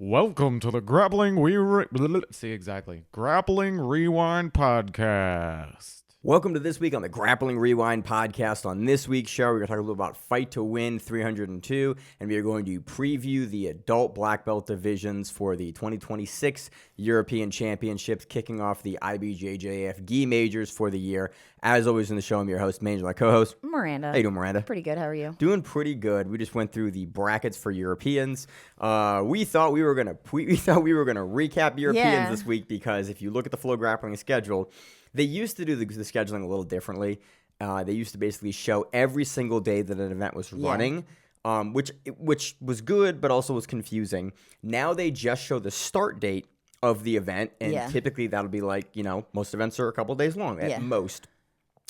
Welcome to the Grappling Grappling Rewind Podcast. Welcome to this week on the Grappling Rewind Podcast. On this week's show, we're going to talk a little about Fight to Win 302, and we are going to preview the adult black belt divisions for the 2026 European Championships, kicking off the IBJJF gi majors for the year. As always in the show, I'm your host, Maine, my co-host, Miranda. How you doing, Miranda? Pretty good. How are you? Doing pretty good. We just went through the brackets for Europeans. We thought we were gonna recap Europeans this week because if you look at the Flow Grappling schedule, they used to do the scheduling a little differently. They used to basically show every single day that an event was running, which was good, but also was confusing. Now they just show the start date of the event, and typically that'll be like, most events are a couple days long at most.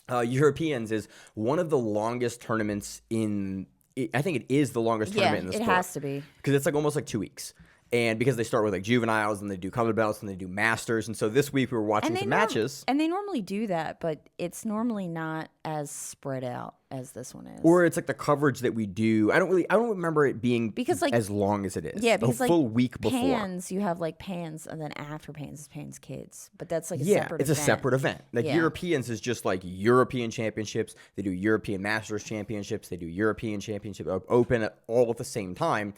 Europeans is one of the longest tournaments I think it is the longest tournament in the sport. It has to be. Because it's almost 2 weeks. And because they start with juveniles and they do colored belts and they do masters. And so this week we were watching some matches. And they normally do that, but it's normally not as spread out as this one is. Or it's the coverage that we do. I don't remember it being as long as it is. Yeah, because a full week before. Pans, you have Pans, and then after Pans is Pans Kids. But that's a separate event. It's a separate event. Europeans is just European Championships. They do European Masters Championships. They do European Championship Open all at the same time.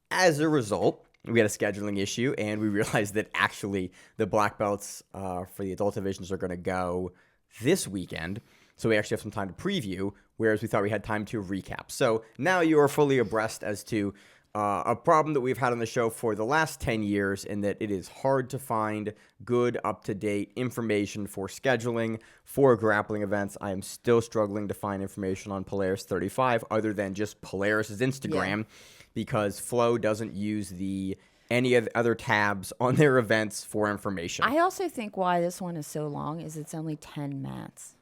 As a result, we had a scheduling issue, and we realized that actually the black belts for the adult divisions are going to go this weekend. So we actually have some time to preview, whereas we thought we had time to recap. So now you are fully abreast as to a problem that we've had on the show for the last 10 years, in that it is hard to find good, up-to-date information for scheduling for grappling events. I am still struggling to find information on Polaris 35 other than just Polaris's Instagram. Yeah. Because Flow doesn't use any of the other tabs on their events for information. I also think why this one is so long is it's only 10 mats.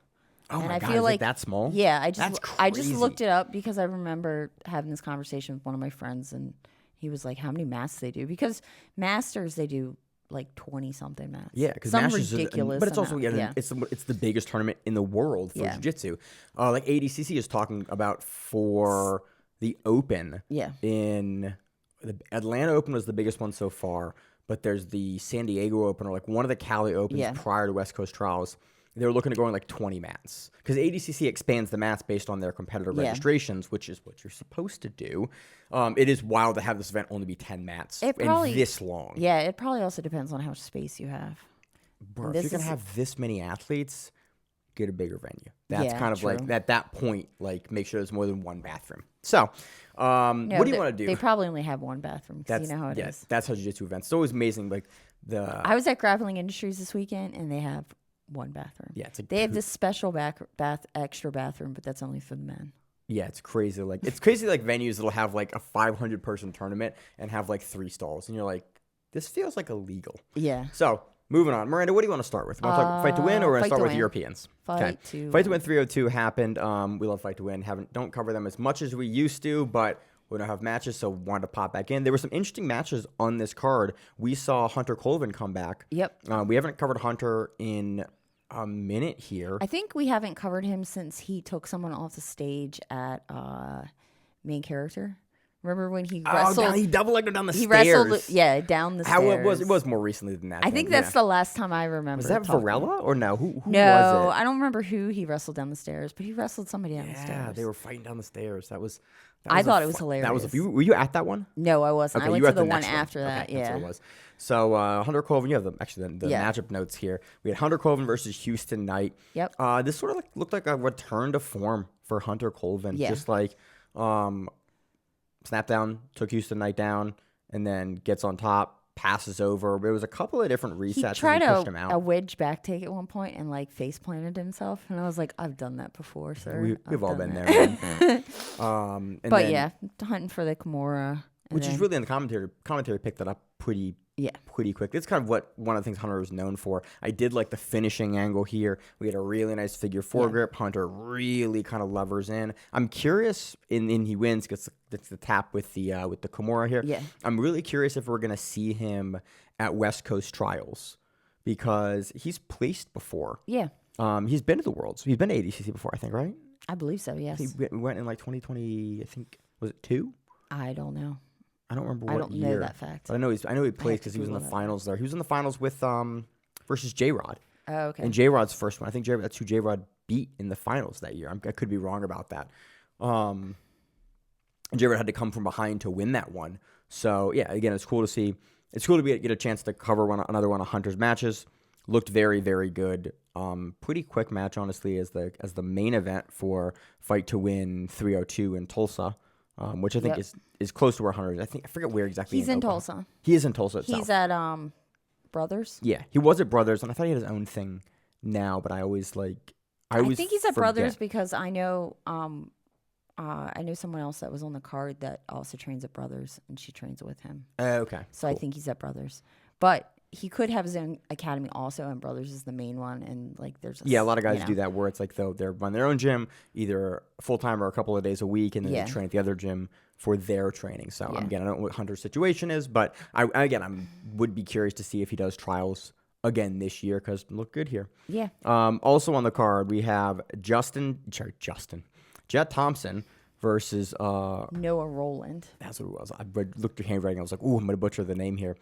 Oh, and my God, is it that small? Yeah, I just looked it up because I remember having this conversation with one of my friends, and he was like, how many mats do they do? Because Masters, they do 20-something mats. Yeah, because Masters ridiculous. But it's also it's the biggest tournament in the world for jiu-jitsu. ADCC is talking about for the Open. Yeah. In the Atlanta Open was the biggest one so far, but there's the San Diego Open, or one of the Cali Opens prior to West Coast Trials. They were looking at going 20 mats, because ADCC expands the mats based on their competitor registrations, which is what you're supposed to do. It is wild to have this event only be 10 mats and this long. Yeah, it probably also depends on how much space you have. Bro, if you're going to have this many athletes, get a bigger venue. That's kind of true. At that point, make sure there's more than one bathroom. So, what do you want to do? They probably only have one bathroom, because you know how it is. That's how jiu-jitsu events. It's always amazing. I was at Grappling Industries this weekend, and they have one bathroom. Yeah, they have this special extra bathroom, but that's only for the men. Yeah, it's crazy. It's crazy. Venues that'll have a 500-person tournament and have 3 stalls, and you're like, this feels illegal. Yeah. So, moving on. Miranda, what do you want to start with? You want to talk Fight to Win, or want to start with Europeans? Fight to Win 302 happened. We love Fight to Win. Don't cover them as much as we used to, but we don't have matches, so wanted to pop back in. There were some interesting matches on this card. We saw Hunter Colvin come back. Yep. We haven't covered Hunter in a minute here. I think we haven't covered him since he took someone off the stage at Main Character. Remember when he wrestled? Oh, he double-legged him down the stairs. Wrestled, down the stairs. It was more recently than that. I think that's the last time I remember. Was that Varela or no? Who was it? No, I don't remember who he wrestled down the stairs, but he wrestled somebody down the stairs. Yeah, they were fighting down the stairs. I thought it was hilarious. Were you at that one? No, I wasn't. Okay, I went to the one after that. Okay, that's what it was. So Hunter Colvin, you have the matchup notes here. We had Hunter Colvin versus Houston Knight. Yep. This sort of looked like a return to form for Hunter Colvin. Yeah. Just snap down, took Houston Knight down, and then gets on top, passes over. There was a couple of different resets. He tried pushed him out. a wedge back take at one point and face planted himself, and I was like, I've done that before, sir. We've all been there. Hunting for the Kimura, which is really in the commentary picked that up pretty quick. That's kind of what one of the things Hunter is known for. I did like the finishing angle here. We had a really nice figure 4 grip. Hunter really kind of levers in. I'm curious, and he wins, gets the tap with the Kimura here. Yeah. I'm really curious if we're gonna see him at West Coast Trials, because he's placed before. Yeah. He's been to the Worlds. He's been to ADCC before, I think, right? I believe so. Yes. He went in 2020. I think, was it 2? I don't know. I don't remember I what don't year. know that fact. But I know he played have because to he was in the Google that. finals there. He was in the finals with versus J-Rod. Oh, okay. And J-Rod's first one. I think that's who J-Rod beat in the finals that year. I could be wrong about that. And J-Rod had to come from behind to win that one. So, yeah, again, it's cool to see. It's cool to get a chance to cover another one of Hunter's matches. Looked very, very good. Pretty quick match, honestly, as the main event for Fight to Win 302 in Tulsa, which I think is close to where Hunter is. I forget where exactly. He's in Oklahoma. Tulsa. He is in Tulsa itself. He's at Brothers. Yeah, he was at Brothers, and I thought he had his own thing now, but I always I think he's at Brothers forget. because I know someone else that was on the card that also trains at Brothers, and she trains with him. Okay. So I think he's at Brothers, but he could have his own academy also, and Brothers is the main one. And like, there's a lot of guys do that where it's like they run their own gym either full time or a couple of days a week, and then they train at the other gym for their training. So again, I don't know what Hunter's situation is, but I would be curious to see if he does trials again this year because look good here. Yeah. Also on the card we have Jet Thompson versus Noah Rowland. That's what it was. I looked at handwriting. I was like, "Ooh, I'm gonna butcher the name here."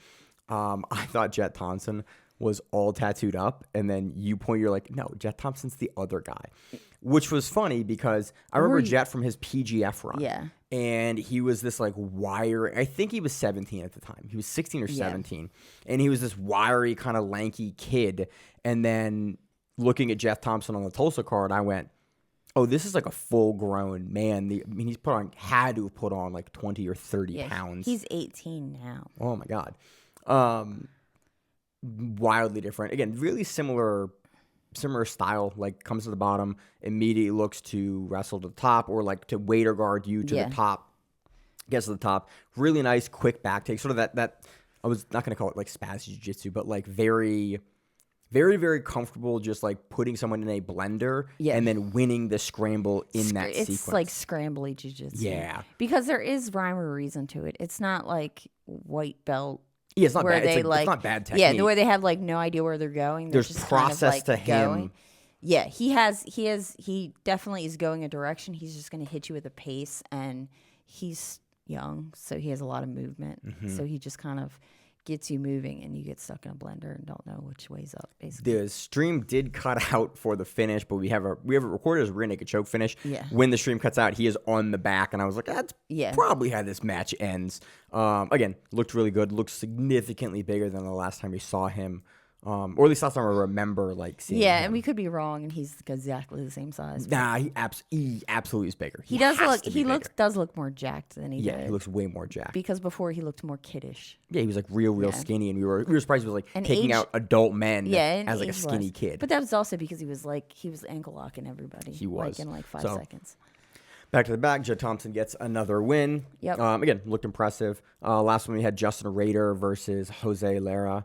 I thought Jet Thompson was all tattooed up, and then you're like, "No, Jet Thompson's the other guy," which was funny because I remember Jet from his PGF run. Yeah. And he was this like wiry, I think he was 17 at the time. He was 16 or 17. And he was this wiry, kind of lanky kid. And then looking at Jeff Thompson on the Tulsa card, I went, oh, this is like a full grown man. He's had to have put on like 20 or 30 pounds. He's 18 now. Oh my God. Wildly different. Again, really similar style, like comes to the bottom, immediately looks to wrestle to the top or like to wait or guard you to the top, gets to the top. Really nice, quick back take. Sort of that I was not going to call it like spaz jiu-jitsu, but like very, very, very comfortable just like putting someone in a blender and then winning the scramble in that sequence. It's like scrambly jiu-jitsu. Yeah. Because there is rhyme or reason to it. It's not like white belt. Yeah, it's not where bad. They it's not bad technique. Yeah, the way they have like no idea where they're going. There's just process kind of, like, to him. going. Yeah, he definitely is going a direction. He's just going to hit you with a pace, and he's young, so he has a lot of movement. So he just kind of gets you moving, and you get stuck in a blender and don't know which way's up. Basically, the stream did cut out for the finish, but we have it recorded as a rear naked choke finish. Yeah. When the stream cuts out, he is on the back, and I was like, that's probably how this match ends. Again, looked really good. Looked significantly bigger than the last time we saw him. Or at least last time I remember like seeing him. and we could be wrong, and he's exactly the same size. Nah, he absolutely is bigger. He does look more jacked than he did. Yeah, he looks way more jacked. Because before he looked more kiddish. Yeah, he was like real skinny, and we were surprised he was like taking out adult men as like a skinny kid. But that was also because he was ankle locking everybody. He was like in like 5 seconds. Back to the back, Jet Thompson gets another win. Yep. Again, looked impressive. Last one we had Justin Rader versus Jose Lara.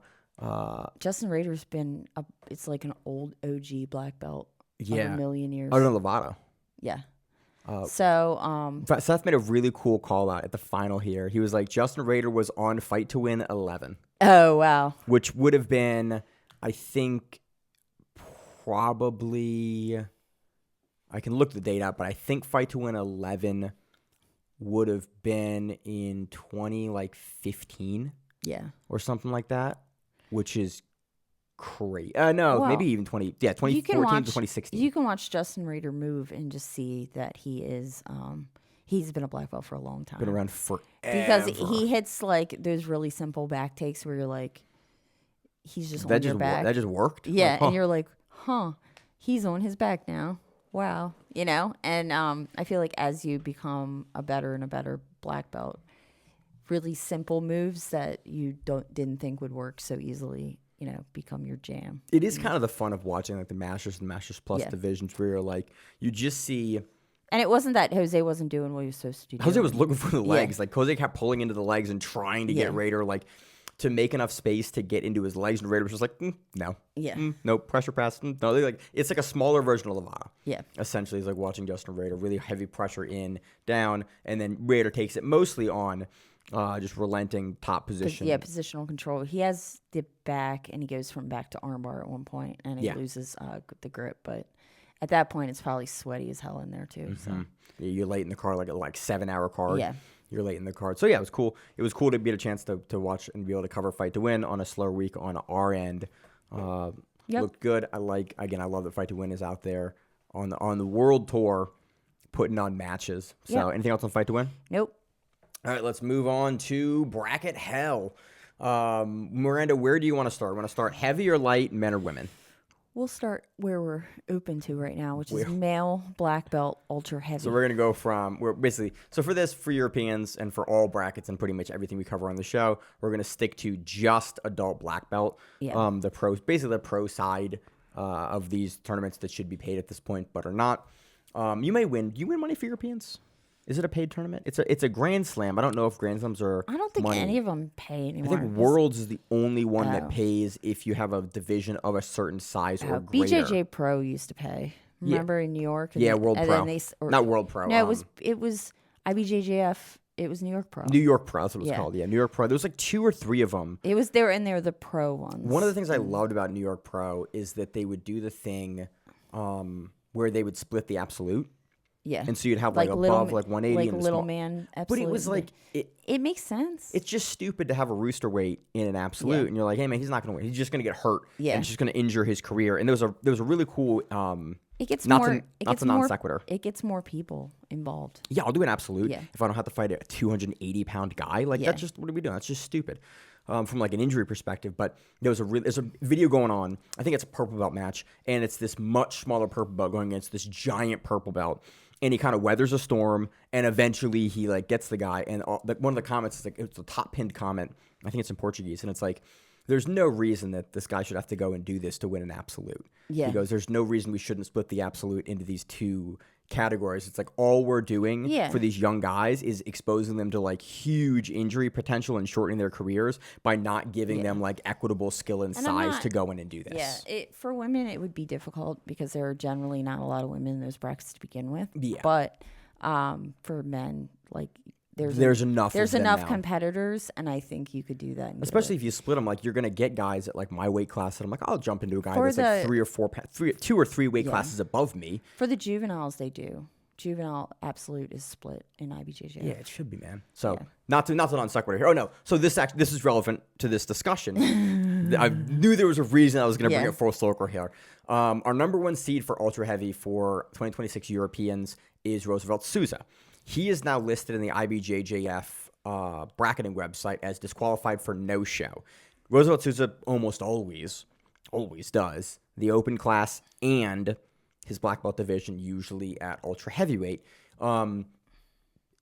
Justin Rader's been it's like an old OG black belt. Of a million years. Oh, no, Lovato. Yeah. So Seth made a really cool call out at the final here. He was like, Justin Rader was on Fight to Win 11. Oh, wow. Which would have been, I think, probably, I can look the date up, but I think Fight to Win 11 would have been in 2015. Yeah. Or something like that. Which is crazy. Maybe even 2014 to 2016. You can watch Justin Rader move and just see that he is, he's been a black belt for a long time. Been around forever. Because he hits like those really simple back takes where you're like, he's just on your back. That just worked? Yeah, and you're like, he's on his back now. Wow. And I feel like as you become a better and a better black belt, really simple moves that you didn't think would work so easily, become your jam. It is kind of the fun of watching like the Masters and Masters Plus divisions where you're like, you just see. And it wasn't that Jose wasn't doing what he was supposed to do. Jose was looking for the legs. Like Jose kept pulling into the legs and trying to get Rader like to make enough space to get into his legs, and Rader was just like, no. Yeah. No, pressure pass. No, it's like a smaller version of Lovato. Yeah. Essentially, it's like watching Justin Rader, really heavy pressure in, down, and then Rader takes it mostly on just relenting top position. Yeah, positional control. He has the back, and he goes from back to armbar at one point, and he loses the grip. But at that point, it's probably sweaty as hell in there too. So you're late in the car, like a 7-hour car. Yeah. you're late in the card. So yeah, it was cool. It was cool to get a chance to watch and be able to cover Fight to Win on a slower week on our end. Looked good. I love that Fight to Win is out there on the world tour putting on matches. So anything else on Fight to Win? Nope. All right, let's move on to Bracket Hell. Miranda, where do you want to start? Want to start heavy or light, men or women? We'll start where we're open to right now, which is male black belt ultra heavy. So we're going to go for Europeans and for all brackets and pretty much everything we cover on the show, we're going to stick to just adult black belt. Yeah. The pro side of these tournaments that should be paid at this point, but are not. You may win. Do you win money for Europeans? Is it a paid tournament? It's a Grand Slam. I don't know if Grand Slams are. I don't think money. any of them pay anymore. I think Worlds is the only one that pays if you have a division of a certain size or greater. BJJ Pro used to pay. Remember in New York? World Pro. Not World Pro. No, it was IBJJF. It was New York Pro. New York Pro. That's what it's called. Yeah, New York Pro. There was like 2 or 3 of them. They were in there, the pro ones. One of the things I loved about New York Pro is that they would do the thing where they would split the absolute. Yeah. And so you'd have like above like 180 like and little man absolute. But it was like it makes sense. It's just stupid to have a rooster weight in an absolute and you're like, hey man, he's not going to win. He's just going to get hurt. Yeah. And it's just going to injure his career. And there was a really cool it gets not more to non sequitur. It gets more people involved. Yeah, I'll do an absolute if I don't have to fight a 280-pound guy. Like that's just what are we doing? That's just stupid. From like an injury perspective, but there's a video going on. I think it's a purple belt match, and it's this much smaller purple belt going against this giant purple belt. And he kind of weathers a storm, and eventually he like gets the guy. And one of the comments is like it's a top pinned comment. I think it's in Portuguese, and it's like, "There's no reason that this guy should have to go and do this to win an absolute." Yeah. He goes, "There's no reason we shouldn't split the absolute into these 2 categories." It's like all we're doing for these young guys is exposing them to like huge injury potential and shortening their careers by not giving them like equitable skill and size to go in and do this. Yeah, for women it would be difficult because there are generally not a lot of women in those brackets to begin with. Yeah. But for men, like there's enough competitors, and I think you could do that. Especially if you split them, like you're gonna get guys at like my weight class, and I'm like, I'll jump into a guy that's like 2 or 3 weight classes above me. For the juveniles, they do. Juvenile absolute is split in IBJJF. Yeah, it should be, man. So not to non sequitur here. Oh no, so this is relevant to this discussion. I knew there was a reason I was going to bring it full circle here. Our number 1 seed for ultra heavy for 2026 Europeans is Roosevelt Souza. He is now listed in the IBJJF bracketing website as disqualified for no show. Roosevelt Souza almost always does the open class and his black belt division, usually at ultra heavyweight.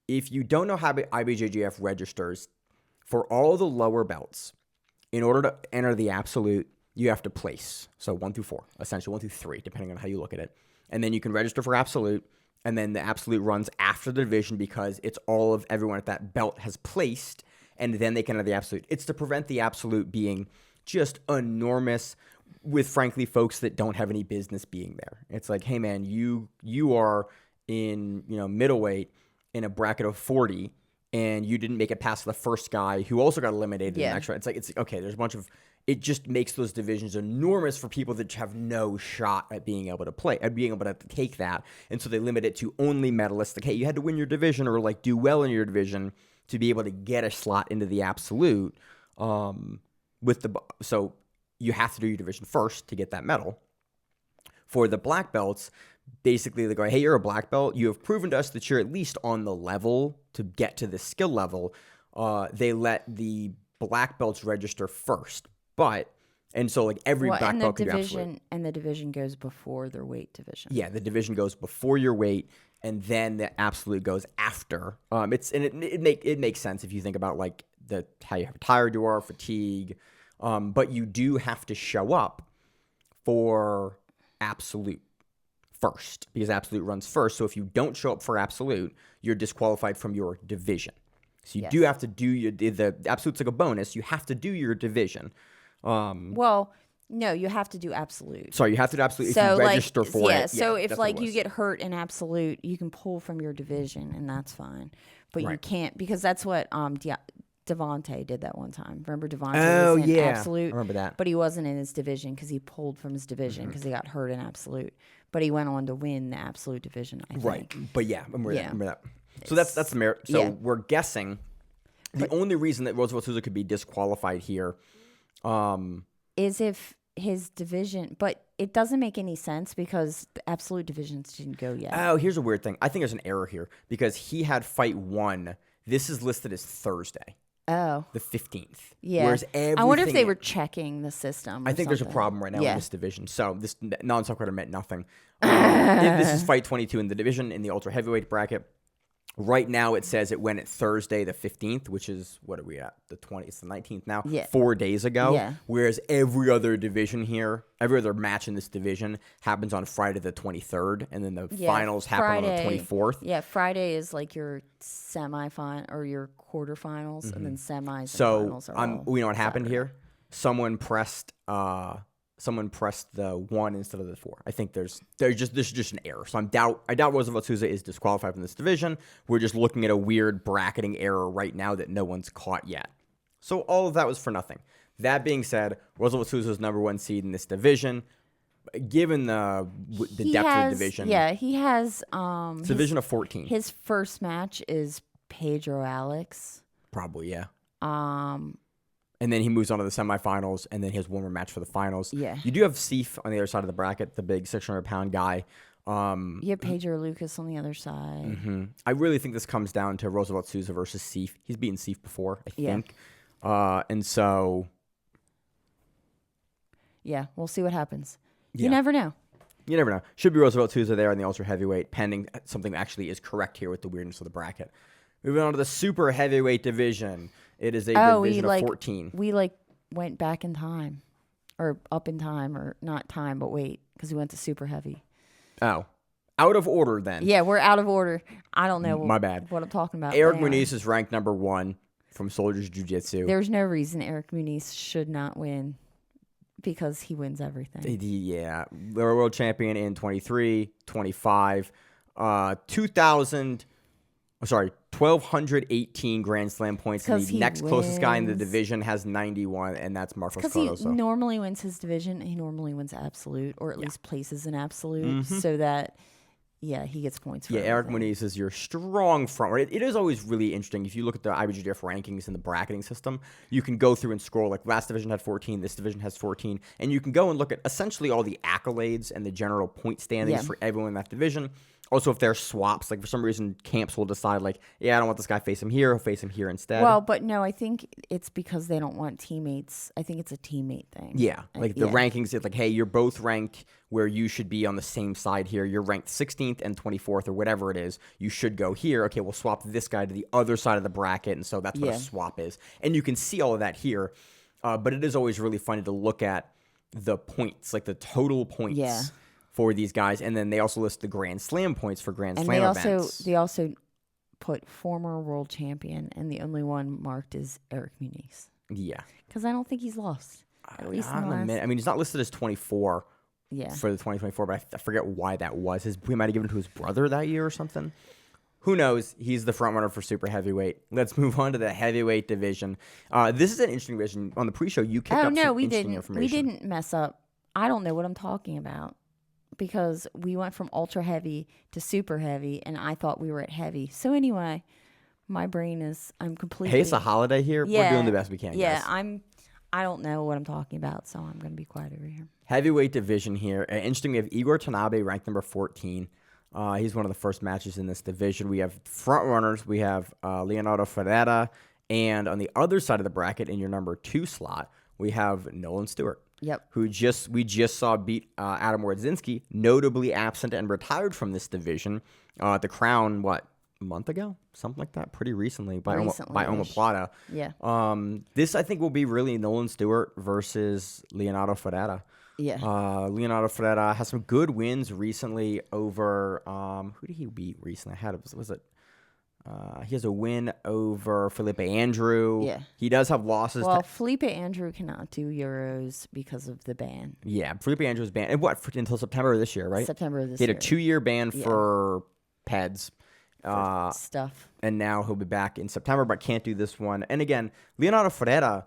If you don't know how IBJJF registers, for all the lower belts, in order to enter the absolute, you have to place. So 1 through 4, essentially 1 through 3, depending on how you look at it. And then you can register for absolute, and then the absolute runs after the division because it's all of everyone at that belt has placed, and then they can enter the absolute. It's to prevent the absolute being just enormous with, frankly, folks that don't have any business being there. It's like, hey man, you are in middleweight in a bracket of 40, and you didn't make it past the first guy who also got eliminated in the next round. It's like it's okay. There's a bunch of it. Just makes those divisions enormous for people that have no shot at being able to play, at being able to take that, and so they limit it to only medalists. Like, hey, you had to win your division or like do well in your division to be able to get a slot into the absolute. So you have to do your division first to get that medal. For the black belts, basically they go, hey, you're a black belt. You have proven to us that you're at least on the level to get to the skill level. They let the black belts register first. And so like every black belt can be absolute. And the division goes before their weight division. Yeah, the division goes before your weight, and then the absolute goes after. It makes sense if you think about like how tired you are, fatigue. But you do have to show up for absolute first because absolute runs first. So if you don't show up for absolute, you're disqualified from your division. So you do have to do the absolute's like a bonus. You have to do your division. Well, no, you have to do absolute. Sorry, you have to do absolute if you register for it. Yeah, so if like you get hurt in absolute, you can pull from your division, and that's fine. But you can't because that's what Devontae did that one time. Remember Devontae was in absolute? I remember that. But he wasn't in his division because he pulled from his division because he got hurt in absolute. But he went on to win the absolute division, I think. Right. But yeah, I remember that. So that's the merit. So yeah. we're guessing the only reason that Roosevelt Souza could be disqualified here is if his division, but it doesn't make any sense because the absolute divisions didn't go yet. Oh, here's a weird thing. I think there's an error here because he had fight 1. This is listed as Thursday. Oh. The 15th. Yeah. Whereas I wonder if they were checking the system. I think there's a something. problem right now Yeah. in this division. So this non-stop quarter meant nothing. This is fight 22 in the division in the ultra heavyweight bracket. Right now it says it went at Thursday the 15th, which is, what are we at? The 20th, it's the 19th now. Yeah. 4 days ago. Yeah. Whereas every other division here, every other match in this division happens on Friday the 23rd, and then the finals happen on the 24th. Yeah, Friday is like your semifinal or your quarterfinals, and then semis and So finals are all we know what happened Saturday. here. Someone pressed the 1 instead of the 4. I think this is just an error. So I doubt Roosevelt Souza is disqualified from this division. We're just looking at a weird bracketing error right now that no one's caught yet. So all of that was for nothing. That being said, Roosevelt Souza is number 1 seed in this division. Given the depth of the division, Yeah, he has. it's a division of 14. His first match is Pedro Alex. Probably, yeah. And then he moves on to the semifinals, and then he has one more match for the finals. Yeah. You do have Seif on the other side of the bracket, the big 600-pound guy. You have Pedro Lucas on the other side. I really think this comes down to Roosevelt Souza versus Seif. He's beaten Seif before, I Yeah. think. And so... Yeah, we'll see what happens. Yeah. You never know. You never know. Should be Roosevelt Souza there in the ultra heavyweight, pending something that actually is correct here with the weirdness of the bracket. Moving on to the super heavyweight division. It is a division of 14. We went back in time, or up in time, or not time, but wait, because we went to super heavy. Oh. Out of order then. Yeah, we're out of order. I don't know. My bad. What I'm talking about. Eric Anyway. Muniz is ranked number 1 from Soldiers Jiu-Jitsu. There's no reason Eric Muniz should not win because he wins everything. Yeah. They were world champion in 23, 25, 1,218 Grand Slam points. And the next closest guy in the division has 91, and that's Marcos Because he Cardoso. normally wins his division. He normally wins absolute, or at least places in absolute, so that, yeah, he gets points for Eric everything. Muniz is your strong front. Right? It is always really interesting. If you look at the IBJJF rankings and the bracketing system, you can go through and scroll. Like last division had 14, this division has 14. And you can go and look at essentially all the accolades and the general point standings for everyone in that division. Also, if there's swaps, like for some reason, camps will decide, like, yeah, I don't want this guy face him here, I'll face him here instead. Well, but no, I think it's because they don't want teammates. I think it's a teammate thing. Yeah, like the rankings, it's like, hey, you're both ranked where you should be on the same side here. You're ranked 16th and 24th or whatever it is. You should go here. Okay, we'll swap this guy to the other side of the bracket, and so that's what a swap is. And you can see all of that here, but it is always really funny to look at the points, like the total points for these guys, and then they also list the Grand Slam points for Grand Slam events. They also put former world champion, and the only one marked is Eric Muniz. Yeah, because I don't think he's lost. At least in the last. I mean, he's not listed as 24. Yeah. For the 2024, but I forget why that was. He might have given it to his brother that year or something. Who knows? He's the front runner for super heavyweight. Let's move on to the heavyweight division. This is an interesting division. On the pre-show, you kicked up some interesting information. We didn't mess up. I don't know what I'm talking about. Because we went from ultra heavy to super heavy, and I thought we were at heavy. So anyway, my brain I'm completely. Hey, it's a holiday here. Yeah, We're doing the best we can. Yeah, guys. I don't know what I'm talking about, so I'm going to be quiet over here. Heavyweight division here. Interesting. We have Igor Tanabe ranked number 14. He's one of the first matches in this division. We have front runners. We have Leonardo Ferreira, and on the other side of the bracket, in your number 2 slot, we have Nolan Stewart. Yep. Who we just saw beat Adam Wardzinski, notably absent and retired from this division. The Crown, a month ago? Something like that, pretty recently by Omoplata. Yeah. This, I think, will be really Nolan Stewart versus Leonardo Ferreira. Yeah. Leonardo Ferreira has some good wins recently over, who did he beat recently? He has a win over Felipe Andrew. Yeah. He does have losses. Well, Felipe Andrew cannot do Euros because of the ban. Yeah, Felipe Andrew was banned. And until September of this year, right? September of this year. He year. had a 2-year ban for PEDs. Stuff. And now he'll be back in September, but can't do this one. And again, Leonardo Ferreira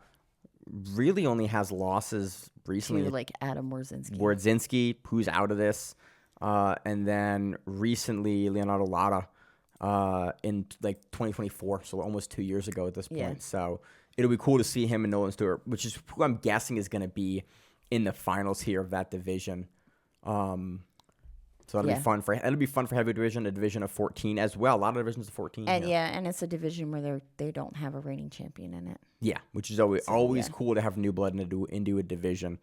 really only has losses recently. To like Adam Wardzinski, who's out of this. And then recently, Leonardo Lara in like 2024, so almost 2 years ago at this point. Yeah. So it'll be cool to see him and Nolan Stewart, which is who I'm guessing is going to be in the finals here of that division. So that'll be fun for heavyweight division, a division of 14 as well. A lot of divisions of 14. And and it's a division where they don't have a reigning champion in it. Yeah, which is always cool to have new blood into a division.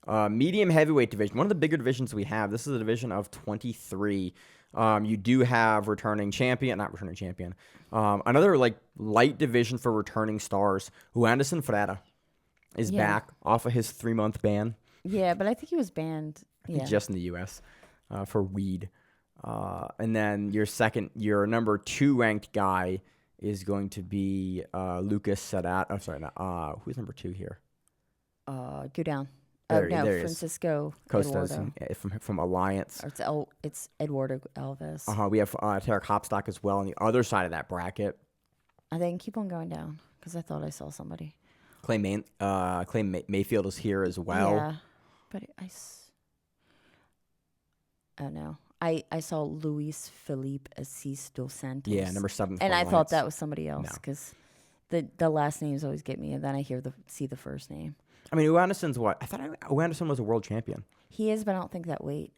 Medium heavyweight division, one of the bigger divisions we have. This is a division of 23. You do have not returning champion. Another like light division for returning stars. Anderson Ferreira is back off of his 3-month ban. Yeah, but I think he was banned. Just in the U.S. For weed. And then your number 2 ranked guy is going to be Lucas Sadat. Oh, sorry, who's number 2 here? Go down. There Francisco Costas from Alliance. Or it's Eduardo Alves. We have Tarek Hopstock as well on the other side of that bracket. I think keep on going down because I thought I saw somebody. Clay Mayfield is here as well. Yeah, but oh no. I saw Luis Felipe Assis dos Santos. Yeah, number 7. And I thought that was somebody else because the last names always get me, and then I see the first name. I mean, Anderson's what? I thought Anderson was a world champion. He is, but I don't think that weight.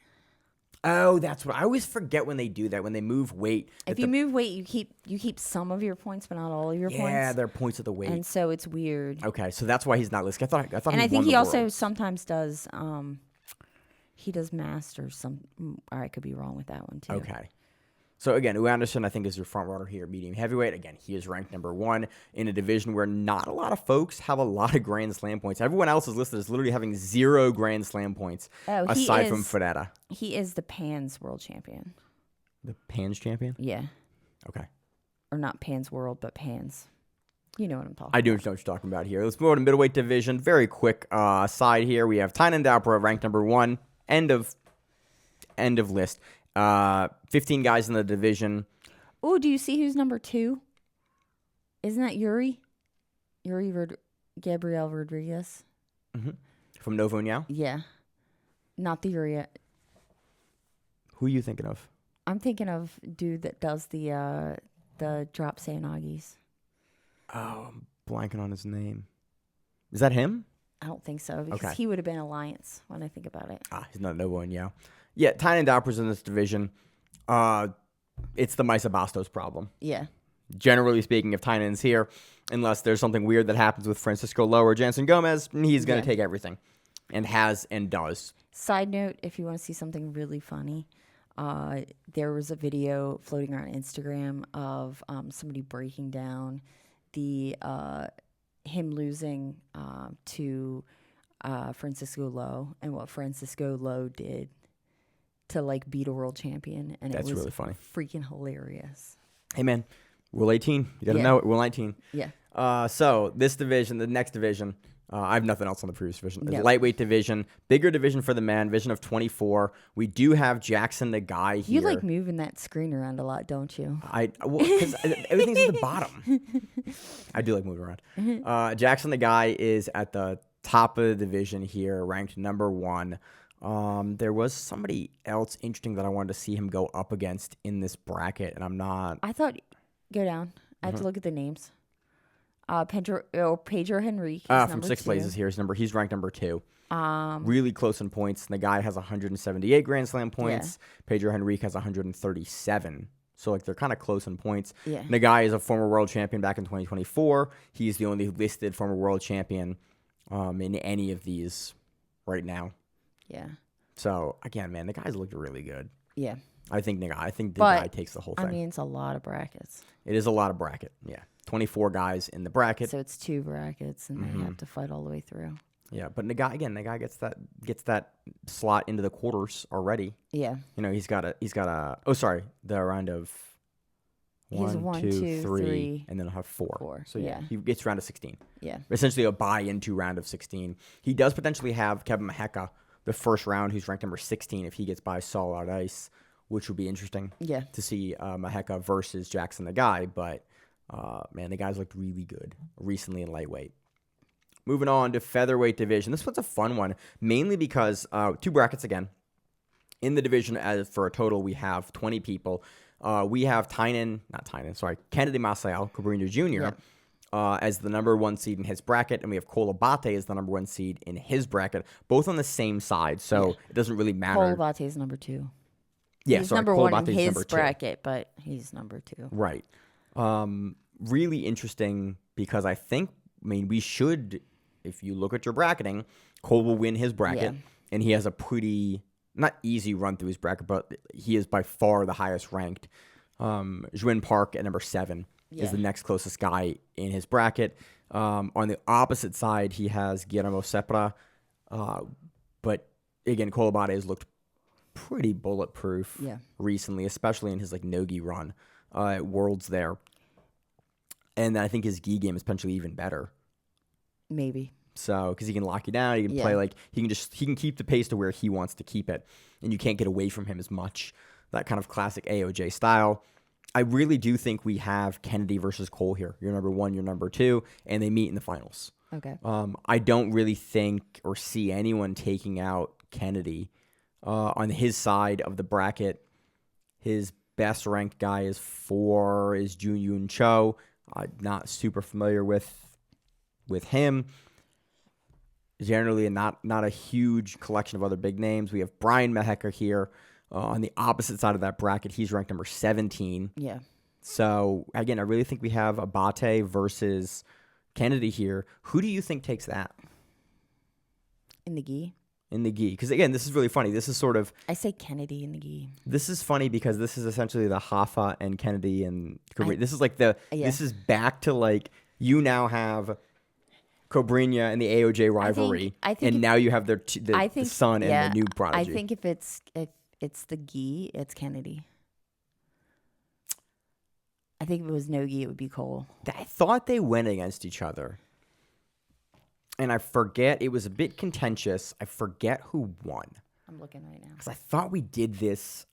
Oh, that's what I always forget when they do that. When they move weight, if you move weight, you keep some of your points, but not all of your points. Yeah, they're points of the weight, and so it's weird. Okay, so that's why he's not listed. I thought. And I think he also sometimes does. He does masters. I could be wrong with that one too. Okay. So again, Anderson, I think, is your front runner here, medium heavyweight. Again, he is ranked number 1 in a division where not a lot of folks have a lot of Grand Slam points. Everyone else is listed as literally having 0 Grand Slam points, aside from Ferreira. He is the Pans world champion. The Pans champion? Yeah. Okay. Or not Pans world, but Pans. You know what I'm talking about. I do know what you're talking about here. Let's move on to middleweight division. Very quick side here. We have Tynan Daupra ranked number 1. End of list. 15 guys in the division. Oh, do you see who's number 2? Isn't that Yuri? Gabriel Rodriguez. Mm-hmm. From Novo União? Yeah. Not the Yuri. Who are you thinking of? I'm thinking of dude that does the drop Sayanagis. Oh, I'm blanking on his name. Is that him? I don't think so because he would have been Alliance when I think about it. He's not Novo União. Yeah, Tynan Daupra's in this division. It's the Maisa Bastos problem. Yeah. Generally speaking, if Tynan's here, unless there's something weird that happens with Francisco Lowe or Jansen Gomez, he's going to take everything, and has and does. Side note, if you want to see something really funny, there was a video floating around Instagram of somebody breaking down the him losing to Francisco Lowe and what Francisco Lowe did to like beat a world champion, and that's it was really funny, freaking hilarious. Hey man, Rule 18, you gotta know it. Rule 19. Yeah. So this division, the next division, I have nothing else on the previous division. No. Lightweight division, bigger division for the men, division of 24. We do have Jackson the guy here. You like moving that screen around a lot, don't you? Because everything's at the bottom. I do like moving around. Jackson the guy is at the top of the division here, ranked number 1. There was somebody else interesting that I wanted to see him go up against in this bracket, and I'm not. I thought, go down. I have to look at the names. Pedro Henrique. From 6 places here. He's ranked number 2. Really close in points. And the guy has 178 Grand Slam points. Yeah. Pedro Henrique has 137. So like they're kind of close in points. Yeah. And the guy is a former world champion back in 2024. He's the only listed former world champion in any of these right now. Yeah. So again, man, the guys looked really good. Yeah. I think the guy takes the whole thing. I mean, it's a lot of brackets. It is a lot of bracket. Yeah. 24 guys in the bracket. So it's 2 brackets, and they have to fight all the way through. Yeah, but the guy gets that slot into the quarters already. Yeah. You know, he's got the round of 1, 2, 3, and then he'll have 4. So yeah, he gets round of 16. Yeah. Essentially a buy into round of 16. He does potentially have Kevin Maheka, the first round, who's ranked number 16 if he gets by Solid Ice, which would be interesting. Yeah. To see Maheka versus Jackson the guy, but man, the guys looked really good recently in lightweight. Moving on to featherweight division. This one's a fun one, mainly because 2 brackets again. In the division, as for a total, we have 20 people. We have Kennedy Masael Cobrinha Jr. As the number 1 seed in his bracket, and we have Cole Abate as the number 1 seed in his bracket, both on the same side, so it doesn't really matter. Cole Abate is number 2. Yeah, he's sorry, number Cole 1 Abate's in his number 2. bracket, but he's number 2. Right. Really interesting because we should, if you look at your bracketing, Cole will win his bracket, and he has a pretty, not easy run through his bracket, but he is by far the highest ranked. Juin Park at number 7 is the next closest guy in his bracket. On the opposite side, he has Guillermo Sepra, but again, Cole Abate has looked pretty bulletproof recently, especially in his nogi run at Worlds there. And I think his gi game is potentially even better. Maybe. So, because he can lock you down, he can play he can keep the pace to where he wants to keep it, and you can't get away from him as much. That kind of classic AOJ style. I really do think we have Kennedy versus Cole here. You're number 1, you're number 2, and they meet in the finals. Okay. I don't really think or see anyone taking out Kennedy. On his side of the bracket, his best ranked guy is Jun Yun Cho. Not super familiar with him. Generally, not a huge collection of other big names. We have Brian Mehecker here on the opposite side of that bracket. He's ranked number 17. Yeah. So again, I really think we have Abate versus Kennedy here. Who do you think takes that In the gi? in the gi? Because again, this is really funny. This is sort of, I say Kennedy in the gi. this is funny because this is essentially the Hoffa and Kennedy and this is this is back to you now have Cobrinha and the AOJ rivalry, I think and now you have the son and the new prodigy. I think if it's the gi, it's Kennedy. I think if it was no gi, it would be Cole. I thought they went against each other. And I forget, it was a bit contentious. I forget who won. I'm looking right now. Because I thought we did this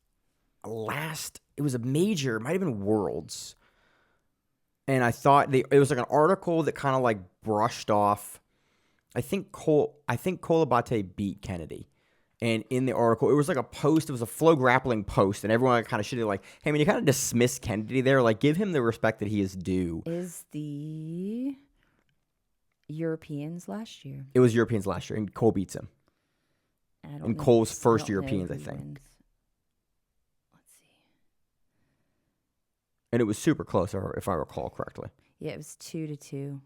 it was a major, it might have been Worlds. And I thought it was an article that kind of brushed off. I think Cole Abate beat Kennedy. And in the article, it was a post, it was a Flow Grappling post, and everyone kind of shitted hey, you kind of dismiss Kennedy there. Give him the respect that he is due. Is the Europeans last year? It was Europeans last year, and Cole beats him. And Cole's first Europeans, I think. Wins. Let's see. And it was super close, if I recall correctly. Yeah, it was 2-2.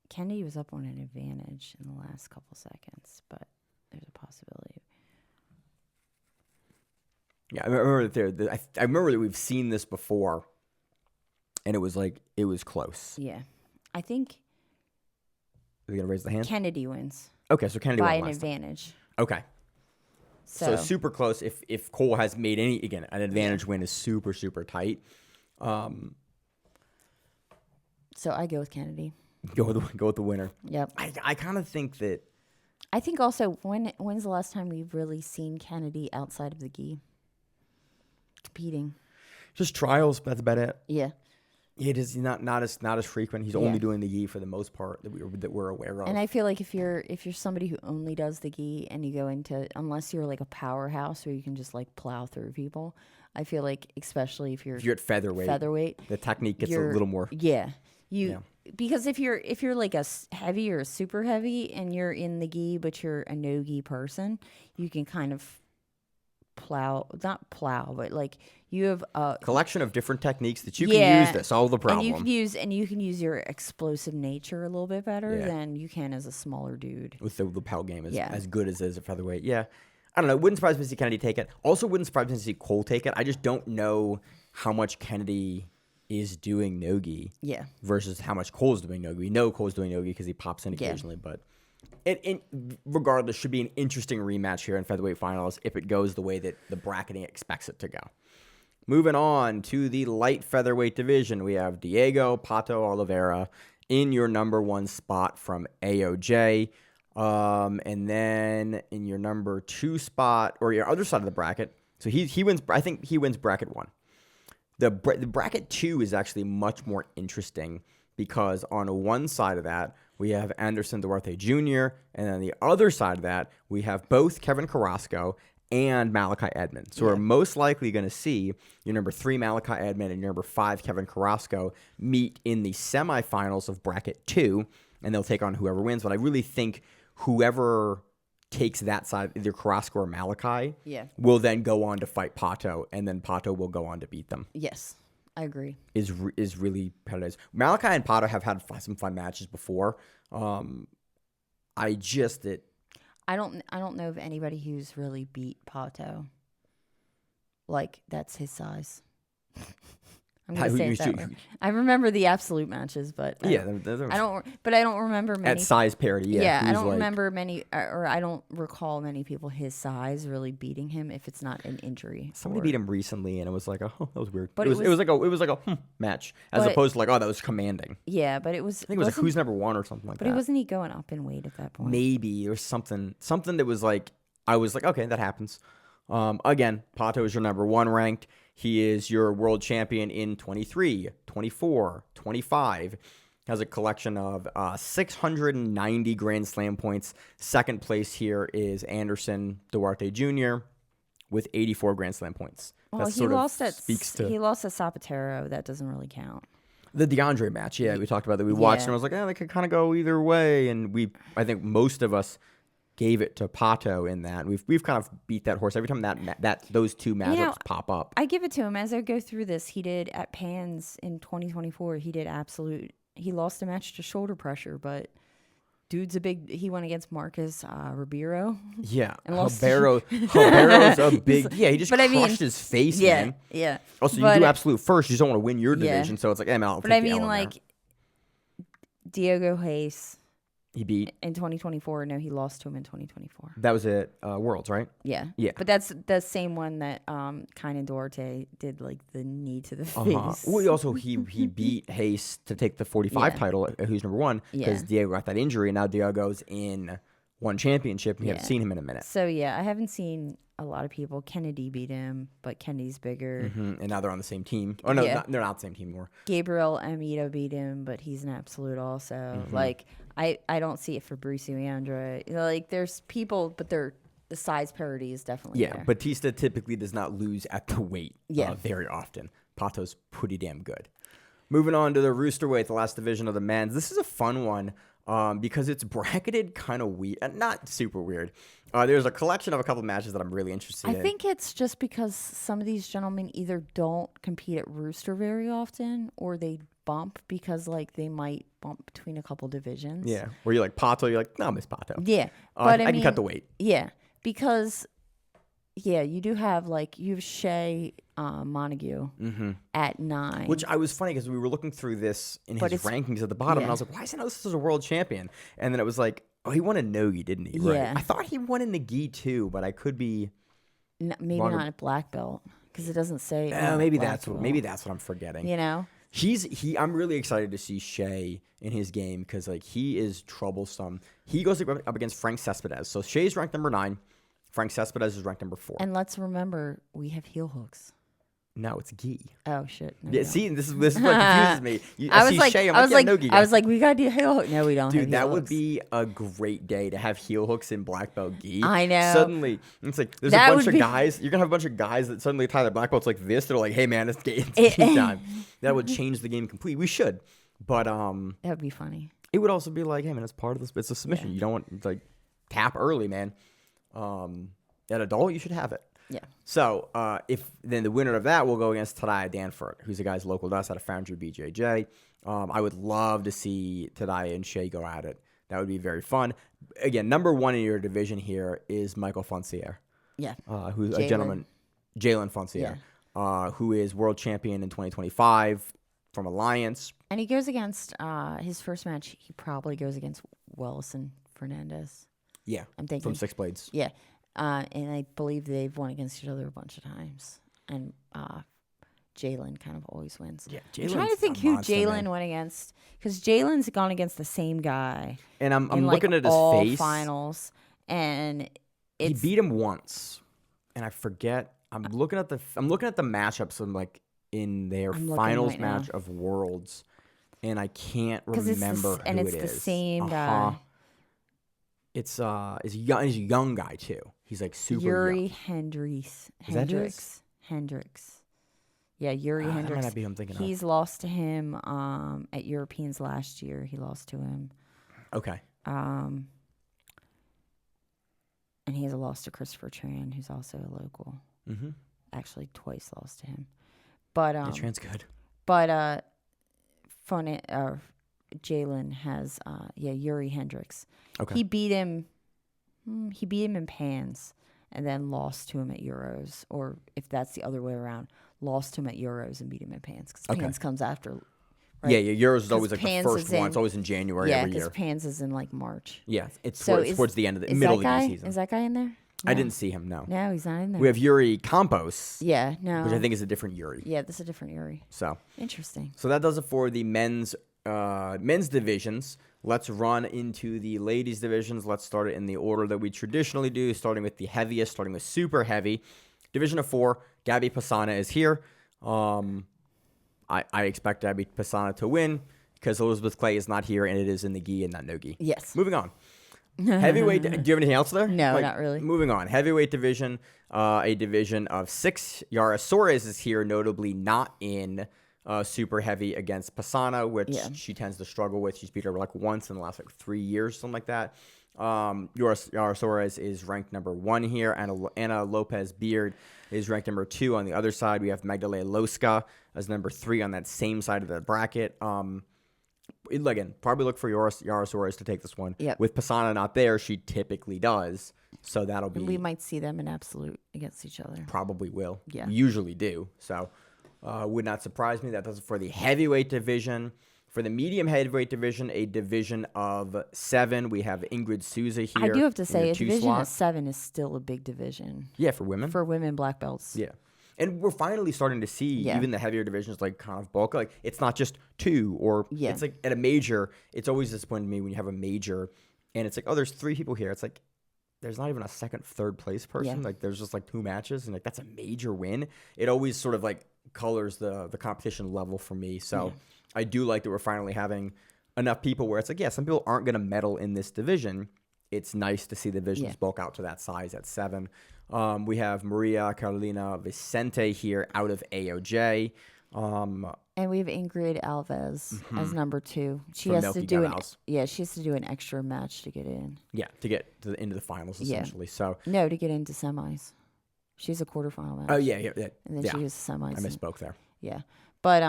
Kennedy was up on an advantage in the last couple seconds, but there's a possibility. Yeah, I remember I remember that we've seen this before, and it was close. Yeah, I think. Are we gonna raise the hand? Kennedy wins. Okay, so Kennedy by won an last time. advantage. Okay. So So super close. If Cole has made an advantage win is super, super tight. So I go with Kennedy. Go with the winner. Yep. I kind of think that. I think also when's the last time we've really seen Kennedy outside of the gi competing? Just trials. That's about it. Yeah. It is not as frequent. He's only doing the gi for the most part that we're aware of. And I feel like if you're somebody who only does the gi and you go into, unless you're a powerhouse where you can just plow through people, I feel like especially if you're at featherweight, the technique gets a little more. Yeah. Because if you're a heavy or a super heavy and you're in the gi but you're a no gi person, you can kind of not plow, but you have a collection of different techniques that you can use to solve the problem. And you can use your explosive nature a little bit better than you can as a smaller dude. With the pow game is as good as it is at featherweight. Yeah. I don't know. Wouldn't surprise me to see Kennedy take it. Also wouldn't surprise me to see Cole take it. I just don't know how much Kennedy is doing no-gi versus how much Cole's doing no-gi. We know Cole's doing no-gi because he pops in occasionally, but it regardless should be an interesting rematch here in featherweight finals if it goes the way that the bracketing expects it to go. Moving on to the light featherweight division, we have Diego Pato Oliveira in your number 1 spot from AOJ. And then in your number 2 spot, or your other side of the bracket, so he wins. I think he wins bracket 1. The bracket 2 is actually much more interesting because on one side of that, we have Anderson Duarte Jr., and on the other side of that, we have both Kevin Carrasco and Malachi Edmond. So we're most likely going to see your number 3 Malachi Edmond and your number 5 Kevin Carrasco meet in the semifinals of bracket 2, and they'll take on whoever wins. But I really think whoever takes that side, either Carrasco or Malachi, will then go on to fight Pato, and then Pato will go on to beat them. Yes, I agree. Is really how it is. Malachi and Pato have had some fun matches before. I don't know of anybody who's really beat Pato. Like, that's his size. I'm going to say it that way. I remember the absolute matches, but I don't remember many. At size parity, yeah. I don't remember many, or I don't recall many people his size really beating him if it's not an injury. Somebody beat him recently, and it was like, that was weird. But it was like a match, as opposed to like, that was commanding. Yeah, but it was. I think it was like who's number 1 or something like that. But wasn't he going up in weight at that point? Maybe, or something that was like, I was like, okay, that happens. Again, Pato is your number 1 ranked. He is your world champion in 23, 24, 25. Has a collection of 690 Grand Slam points. Second place here is Anderson Duarte Jr. with 84 Grand Slam points. Well, he lost at Zapatero. That doesn't really count. The DeAndre match, we talked about that. We watched and I was like, they could kind of go either way. And I think most of us gave it to Pato in that. We've kind of beat that horse every time that those two matchups pop up. I give it to him as I go through this. He did at Pans in 2024. He lost a match to shoulder pressure, but dude's he went against Marcus Ribeiro. Yeah, Ribero's a big. Yeah, he just crushed his face. Man. Yeah. Also, you do absolute first. You just don't want to win your division, so it's like, I'm out. But I mean, like Diego Hayes. He beat in 2024. No, he lost to him in 2024. That was at Worlds, right? Yeah. But that's the same one that Kynan Duarte did, like the knee to the face. Well, also he beat Hayes to take the 45 title, who's number 1, because Diego got that injury, and now Diego's in one championship, and we haven't seen him in a minute. So I haven't seen a lot of people. Kennedy beat him, but Kennedy's bigger. And now they're on the same team. Oh, no, they're not the same team anymore. Gabriel Amito beat him, but he's an absolute also. Like, I don't see it for Bruce Leandra. Like, there's people, but the size parity is definitely there. Batista typically does not lose at the weight very often. Pato's pretty damn good. Moving on to the Roosterweight, the last division of the men's. This is a fun one because it's bracketed kind of weird. Not super weird. There's a collection of a couple of matches that I'm really interested in. I think it's just because some of these gentlemen either don't compete at Rooster very often, or they bump because like they might bump between a couple divisions. Yeah, where you're like Pato, you're like, no, Miss Pato. Yeah, but I can cut the weight. Yeah, because you do have Shea Montague at 9, which I was funny because we were looking through this in his rankings at the bottom, and I was like, why is he not listed as a world champion? And then it was like, oh, he won a nogi, didn't he? Yeah, right. I thought he won in the gi too, but I could be maybe not at black belt because it doesn't say. Maybe that's what I'm forgetting. I'm really excited to see Shea in his game because like he is troublesome. He goes up against Frank Cespedes. So Shea's ranked number 9. Frank Cespedes is ranked number 4. And let's remember, we have heel hooks. No, it's gi. Oh shit! No, yeah, see, this is what confuses me. I was see like, Shea, no gi. I was like, we gotta do heel hook. No, we don't. Dude, that would be a great day to have heel hooks in black belt gi. I know. Suddenly, it's like there's a bunch of guys. You're gonna have a bunch of guys that suddenly tie their black belts like this. They're like, hey man, it's gi time. That would change the game completely. We should, but that would be funny. It would also be like, hey man, it's part of this. It's a submission. You don't want like tap early, man. At adult, you should have it. Yeah. So, if then the winner of that will go against Tadaya Danford, who's a guy's local to us out of Foundry BJJ. I would love to see Tadaya and Shea go at it. That would be very fun. Again, number 1 in your division here is Michael Foncier. Yeah. Who's a gentleman, Jalen Foncier, who is world champion in 2025 from Alliance. And he goes against his first match. He probably goes against Wellison Fernandez. Yeah. I'm thinking from Six Blades. Yeah. And I believe they've won against each other a bunch of times. And Jalen kind of always wins. Yeah, I'm trying to think who Jalen went against. Because Jalen's gone against the same guy. And I'm looking at his face. Finals. And he beat him once. And I forget. I'm looking at the matchups in their finals match of Worlds. And I can't remember who it is. And it's the same guy. He's a young guy too. He's like super Yuri young. Hendricks. Is that who it is? Hendricks. Yeah, Yuri That Hendricks. might not be who I'm thinking of. He's lost to him at Europeans last year. He lost to him. Okay. And he has a loss to Christopher Tran, who's also a local. Mm-hmm. Actually, twice lost to him. But Yeah, Tran's good. But Jalen has Yuri Hendricks. Okay. He beat him. He beat him in Pans, and then lost to him at Euros, or if that's the other way around, lost to him at Euros and beat him in Pans because Okay. Pans comes after. Right? Yeah, Euros is always like Pans the first is one. in- It's always in January Yeah, every because year. Pans is in like March. Yeah, it's So towards the end of the is middle that of guy, the season. Is that guy in there? I No. didn't see him. No. No, he's not in there. We have Yuri Campos, Yeah, no. which I think is a different Yuri. Yeah, this is a different Yuri. So Interesting. that does it for the men's divisions. Let's run into the ladies divisions. Let's start it in the order that we traditionally do, starting with the heaviest, starting with super heavy. Division of 4, Gabby Pisana is here. I expect Gabby Pisana to win because Elizabeth Clay is not here, and it is in the gi and not no gi. Yes. Moving on. Heavyweight. Do you have anything else there? No, not really. Moving on. Heavyweight division, a division of 6. Yara Suarez is here, notably not in super heavy against Pisana, which she tends to struggle with. She's beat her like once in the last 3 years, something like that. Yara Suarez is ranked number 1 here, and Anna Lopez Beard is ranked number 2. On the other side, we have Magdalena Loska as number 3 on that same side of the bracket. Again, probably look for Yara Suarez to take this one. Yep. With Pisana not there, she typically does. So that'll be... We might see them in absolute against each other. Probably will. Yeah. We usually do. So would not surprise me. That does it for the heavyweight division. For the medium heavyweight division, a division of 7. We have Ingrid Souza here. I do have to in say, the a 2 division slot. of 7 is still a big division Yeah, for women. for women black belts. Yeah. And we're finally starting to see Yeah. even the heavier divisions like kind of bulk. Like it's not just 2 or Yeah. it's like at a major. It's always disappointing to me when you have a major and it's like, oh, there's 3 people here. It's like there's not even a second, third place person. Yeah. Like there's just like 2 matches and like that's a major win. It always sort of like colors the competition level for me. So I do like that we're finally having enough people where it's like, yeah, some people aren't going to medal in this division. It's nice to see the divisions bulk out to that size at 7. We have Maria Carolina Vicente here out of AOJ. And we have Ingrid Alves as number 2. She From has Milky to do Gavals. she has to do an extra match to get in. Yeah, to get to into the finals essentially. So No, to get into semis. She's a quarterfinal match. oh yeah, And then she was semis. I misspoke there. Yeah. But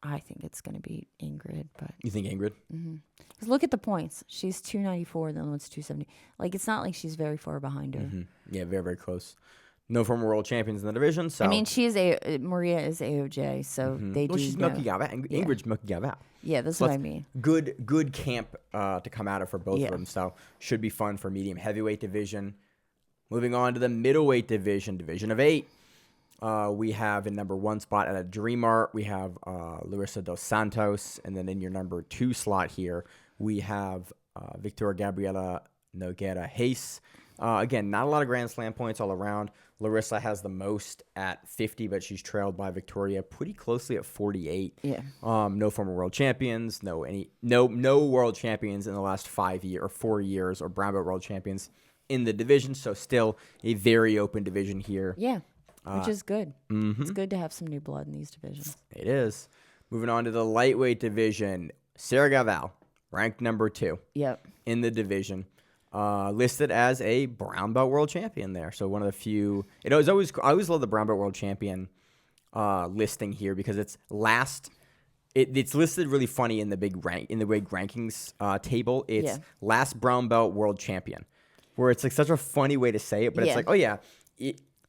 I think it's going to be Ingrid, but You think Ingrid? 'cause look at the points. She's 294, the other one's 270. Like it's not like she's very far behind her. Yeah, very very close. No former world champions in the division. So I mean, she is Maria is AOJ, so they well, do. she's know. Milky Gavas. Ingrid's Milky Gavas. Yeah, that's So what I that's mean. Good camp to come out of for both Yeah. of them. So should be fun for medium heavyweight division. Moving on to the middleweight division of 8. We have in number 1 spot at a Dream Art, we have Larissa Dos Santos. And then in your number 2 slot here, we have Victoria Gabriela Noguera Hayes. Again, not a lot of Grand Slam points all around. Larissa has the most at 50, but she's trailed by Victoria pretty closely at 48. Yeah. No former world champions, no world champions in the last 5 years or 4 years, or brown belt world champions in the division. So still a very open division here. Yeah, which is good. It's good to have some new blood in these divisions. It is. Moving on to the lightweight division, Sarah Gaval, ranked number 2 Yep. in the division. Listed as a brown belt world champion there. So one of the few. I always love the brown belt world champion listing here because it's last. It's listed really funny in the big rankings table. It's last brown belt world champion, where it's like such a funny way to say it, but it's like, oh yeah,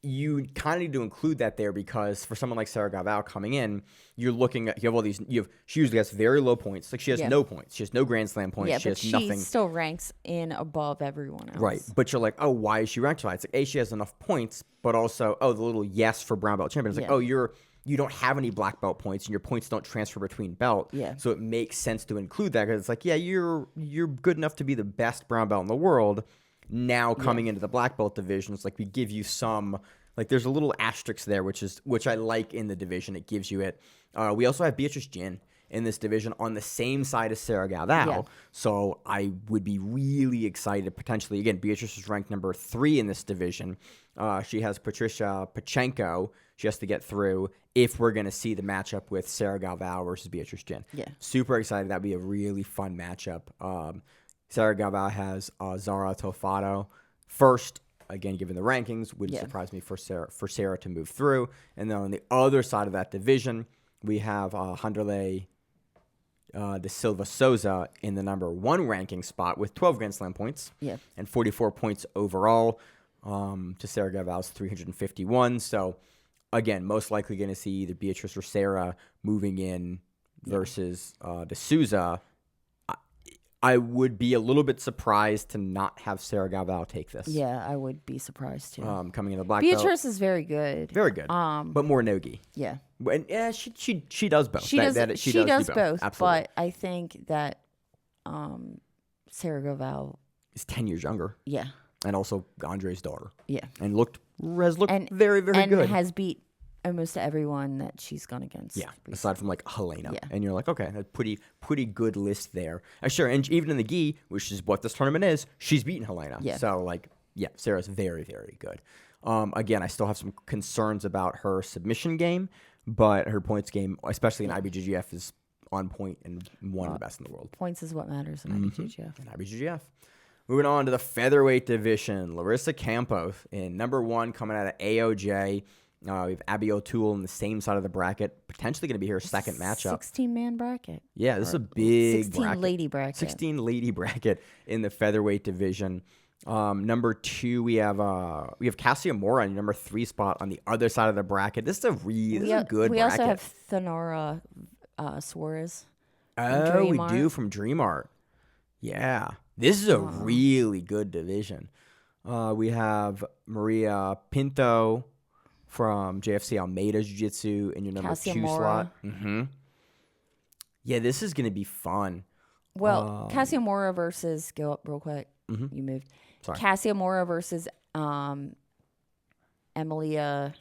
you kind of need to include that there because for someone like Sarah Gaval coming in, you're looking at, you have all these, she usually has very low points. Like she has no points. She has no Grand Slam points. Yeah, she but has nothing. she still ranks in above everyone else. Right. But you're like, oh, why is she ranked high? It's like, A, she has enough points, but also, oh, the little yes for brown belt champion. It's like, oh, you don't have any black belt points and your points don't transfer between belt. Yeah. So it makes sense to include that because it's like, yeah, you're good enough to be the best brown belt in the world. Now coming into the black belt division, it's like we give you some, like there's a little asterisk there, which I like in the division. It gives you it. We also have Beatrice Jin in this division on the same side as Sarah Galvao. Yeah. So I would be really excited potentially. Again, Beatrice is ranked number 3 in this division. She has Patricia Pachenko. She has to get through if we're going to see the matchup with Sarah Galvao versus Beatrice Jin. Yeah. Super excited. That'd be a really fun matchup. Sarah Galvao has Zara Tofato first. Again, given the rankings, wouldn't surprise me for Sarah to move through. And then on the other side of that division, we have Handerlei de Silva Souza in the number 1 ranking spot with 12 Grand Slam points and 44 points overall to Sarah Galvao's 351. So, again, most likely going to see either Beatrice or Sarah moving in versus de Souza. I would be a little bit surprised to not have Sarah Galvao take this. Yeah, I would be surprised too. Coming in the black belt. Beatrice is very good. Very good. But more nogi. Yeah. And yeah, she does both. She does do both. Absolutely. But I think that Sarah Galvao is 10 years younger. Yeah. And also Andre's daughter. Yeah. And has looked very, very good. And has beat almost everyone that she's gone against. Yeah, aside from like Helena. Yeah. And you're like, okay, that's pretty good list there. Sure, and even in the gi, which is what this tournament is, she's beaten Helena. Yeah. So like, yeah, Sarah's very, very good. Again, I still have some concerns about her submission game, but her points game, especially in IBJJF, is on point and one of the best in the world. Points is what matters in IBJJF. In IBJJF. Moving on to the featherweight division, Larissa Campos in number 1 coming out of AOJ. We have Abby O'Toole on the same side of the bracket, potentially going to be her second matchup. 16-man bracket. Yeah, this is a big 16 bracket. lady bracket. 16 lady bracket in the featherweight division. Number 2, we have Cassia Mora in number 3 spot on the other side of the bracket. This is a good bracket. We also have Thanora Suarez. Oh, we do from Dream Art. Yeah, this is a really good division. We have Maria Pinto from JFC Almeida Jiu-Jitsu in your number Cassia 2 Mora. slot. Yeah, this is going to be fun. Well, Cassia Mora versus, go up real quick. You moved. Sorry. Cassia Mora versus Emilia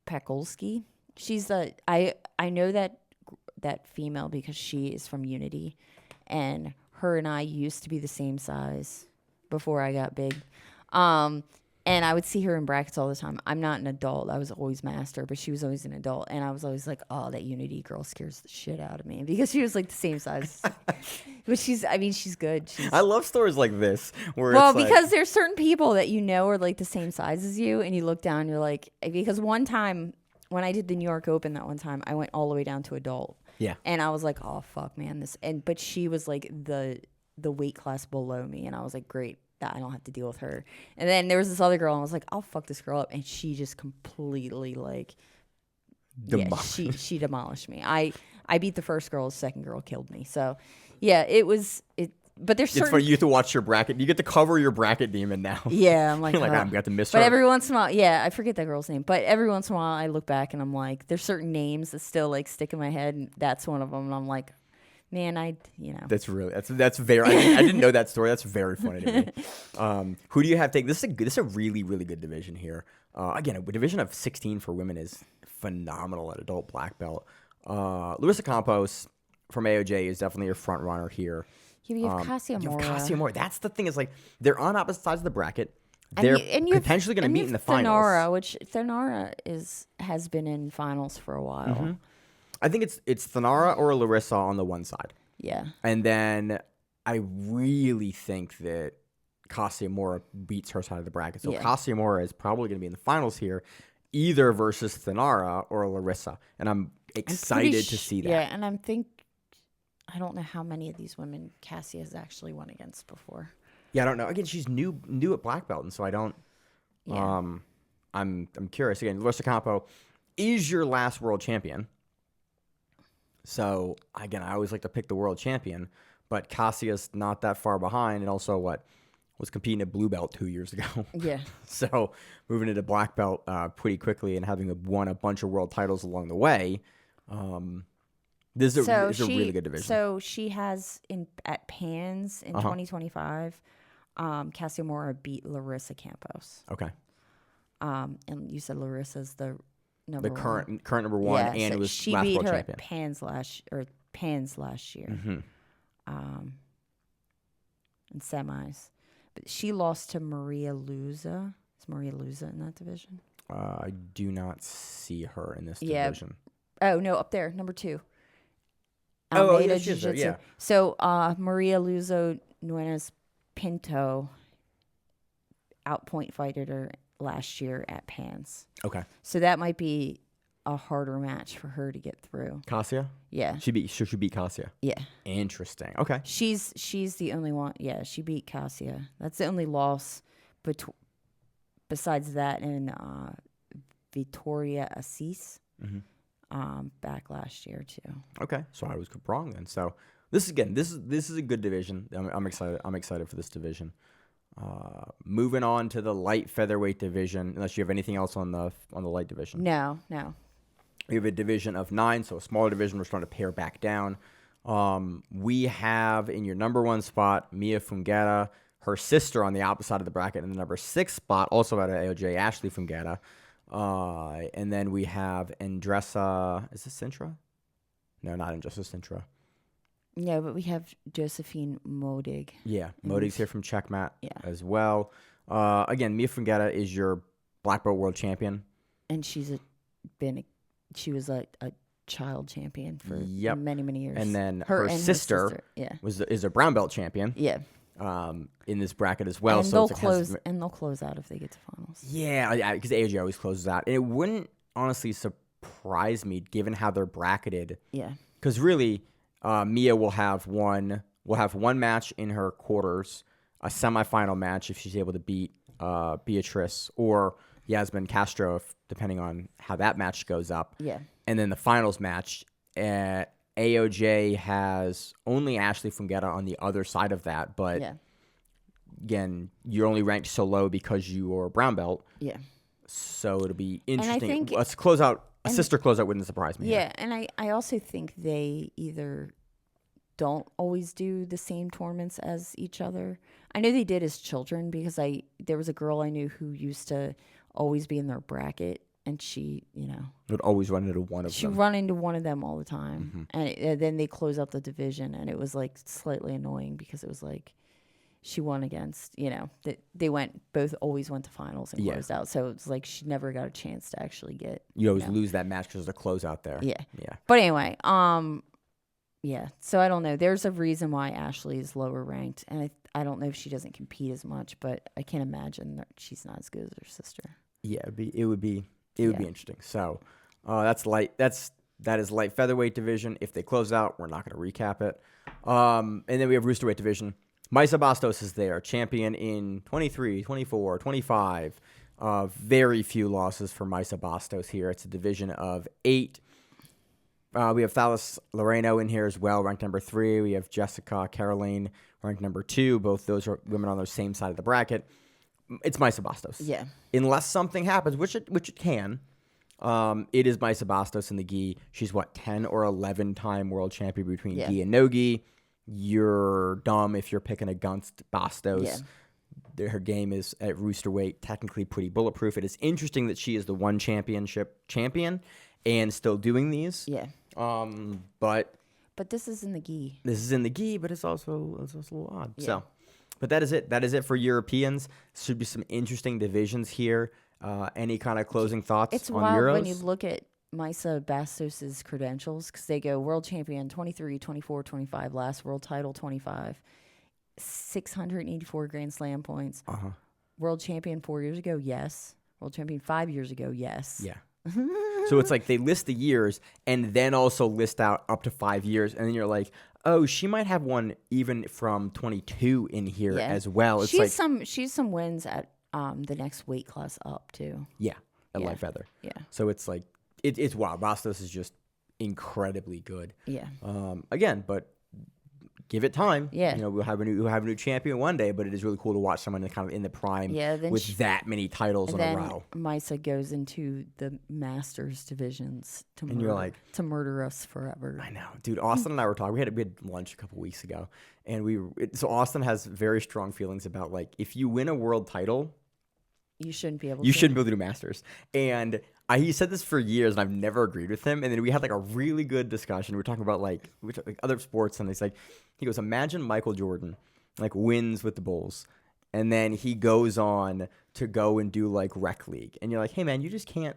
Pekulski. She's I know that female because she is from Unity, and her and I used to be the same size before I got big. And I would see her in brackets all the time. I'm not an adult. I was always master, but she was always an adult. And I was always like, oh, that Unity girl scares the shit out of me because she was like the same size. But she's good. I love stories like this. Because there's certain people that you know are like the same size as you, and you look down, you're like, because one time when I did the New York Open that one time, I went all the way down to adult. Yeah. And I was like, oh, fuck, man. But she was like the weight class below me, and I was like, great. That I don't have to deal with her. And then there was this other girl, and I was like, I'll fuck this girl up. And she just completely she demolished me. I beat the first girl, the second girl killed me. So yeah, but there's certain... It's for you to watch your bracket. You get to cover your bracket demon now. Yeah, I'm like, you're like, I'm got to miss her. But every once in a while, yeah, I forget that girl's name. But every once in a while, I look back and I'm like, there's certain names that still like stick in my head, and that's one of them. And I'm like, man, That's very. I didn't know that story. That's very funny to me. Who do you have take? This is a really, really good division here. Again, a division of 16 for women is phenomenal at adult black belt. Larissa Campos from AOJ is definitely your front runner here. You have Cassia Mora. That's the thing, is like they're on opposite sides of the bracket. They're potentially going to meet in the finals. Which Thanora has been in finals for a while. I think it's Thanara or Larissa on the one side. Yeah. And then I really think that Cassia Mora beats her side of the bracket. So Cassia Mora is probably going to be in the finals here, either versus Thanara or Larissa. And I'm excited to see that. Yeah, and I don't know how many of these women Cassia has actually won against before. Yeah, I don't know. Again, she's new at black belt, and so I don't. Yeah. I'm curious. Again, Larissa Campo is your last world champion. So, again, I always like to pick the world champion, but Cassia's not that far behind, and also was competing at blue belt 2 years ago. Yeah. So, moving into black belt pretty quickly and having won a bunch of world titles along the way, this is a really good division. So, she has, at Pans in 2025, Cassia Mora beat Larissa Campos. Okay. And you said Larissa's the number the one. current number one, Yeah, and so it was she last beat world her champion. at Pans last year. In semis. But she lost to Maria Luza. Is Maria Luza in that division? I do not see her in this Yeah. division. Oh, no, up there, number 2. Oh, Almeida yeah, she is there, Jiu-Jitsu. yeah. So Maria Luzo Nunes Pinto outpoint fighted her last year at Pans. Okay. So that might be a harder match for her to get through. Cassia? Yeah. She beat Cassia. Yeah. Interesting. Okay. She's the only one. Yeah, she beat Cassia. That's the only loss besides that and Victoria Assis back last year too. Okay. So I was wrong then. So this is a good division. I'm excited. I'm excited for this division. Moving on to the light featherweight division. Unless you have anything else on the light division. No. We have a division of 9, so a smaller division. We're starting to pare back down. We have in your number 1 spot Mia Fungetta, her sister on the opposite side of the bracket, in the number 6 spot, also out of AOJ, Ashley Fungetta. And then we have Andressa. Is this Sintra? No, not Andressa Sintra. Yeah, but we have Josephine Modig. Yeah, Modig's here from Checkmat as well. Again, Mia Fungetta is your black belt world champion. And she was a child champion for many, many years. And then her sister is a brown belt champion. Yeah. In this bracket as well. And So they'll close out if they get to finals. Yeah, because AJ always closes out. And it wouldn't honestly surprise me given how they're bracketed. Yeah. Because really, Mia will have one match in her quarters, a semifinal match if she's able to beat Beatrice or Yasmin Castro, depending on how that match goes up. Yeah. And then the finals match, AOJ has only Ashley Fungetta on the other side of that. But again, you're only ranked so low because you are a brown belt. Yeah. So it'll be interesting. And I think a sister closeout wouldn't surprise me. Yeah, and I also think they either don't always do the same tournaments as each other. I know they did as children because there was a girl I knew who used to always be in their bracket, and she, would always run into one of them. She run into one of them all the time, and then they close out the division, and it was like slightly annoying because it was like she won against, they always went to finals and closed out, so it's like she never got a chance to actually get. You always lose that match because there's a closeout there. Yeah. Yeah. But anyway, yeah. So I don't know. There's a reason why Ashley is lower ranked, and I don't know if she doesn't compete as much, but I can't imagine that she's not as good as her sister. Yeah, it would be interesting. So that is light featherweight division. If they close out, we're not going to recap it. And then we have roosterweight division. Maisa Bastos is there, champion in 23, 24, 25. Very few losses for Maisa Bastos here. It's a division of 8. We have Thalis Loreno in here as well, ranked number 3. We have Jessica Caroline, ranked number 2. Both those are women on the same side of the bracket. It's Maisa Bastos. Yeah. Unless something happens, which it can. It is Maisa Bastos in the gi. She's 10 or 11 time world champion between gi and no gi. You're dumb if you're picking against Bastos. Yeah. Her game is at roosterweight, technically pretty bulletproof. It is interesting that she is the one championship champion and still doing these. Yeah. But this is in the gi. This is in the gi, but it's also a little odd. Yeah. So, but that is it. That is it for Europeans. Should be some interesting divisions here. Any kind of closing thoughts it's on wild Euros? When you look at Maisa Bastos' credentials, because they go world champion 23, 24, 25, last world title 25, 684 Grand Slam points. World champion 4 years ago, yes. World champion 5 years ago, yes. Yeah. So it's like they list the years and then also list out up to 5 years, and then you're like, oh, she might have one even from 22 in here as well. It's she's some wins at the next weight class up too. Yeah, at light feather. Yeah. So it's like it's wild. Bastos is just incredibly good. Yeah. Again, but give it time. Yeah. We'll have a new champion one day, but it is really cool to watch someone kind of in the prime with that many titles in a row. Maisa goes into the Masters divisions to and you're like, to murder us forever. I know. Dude, Austin and I were talking. We had lunch a couple weeks ago, and so Austin has very strong feelings about, like, if you win a world title, You shouldn't be able You to. shouldn't be able to do masters. And he said this for years, and I've never agreed with him. And then we had like a really good discussion. We were talking about like other sports, and he goes, imagine Michael Jordan like wins with the Bulls, and then he goes on to go and do like rec league, and you're like, hey man, you just can't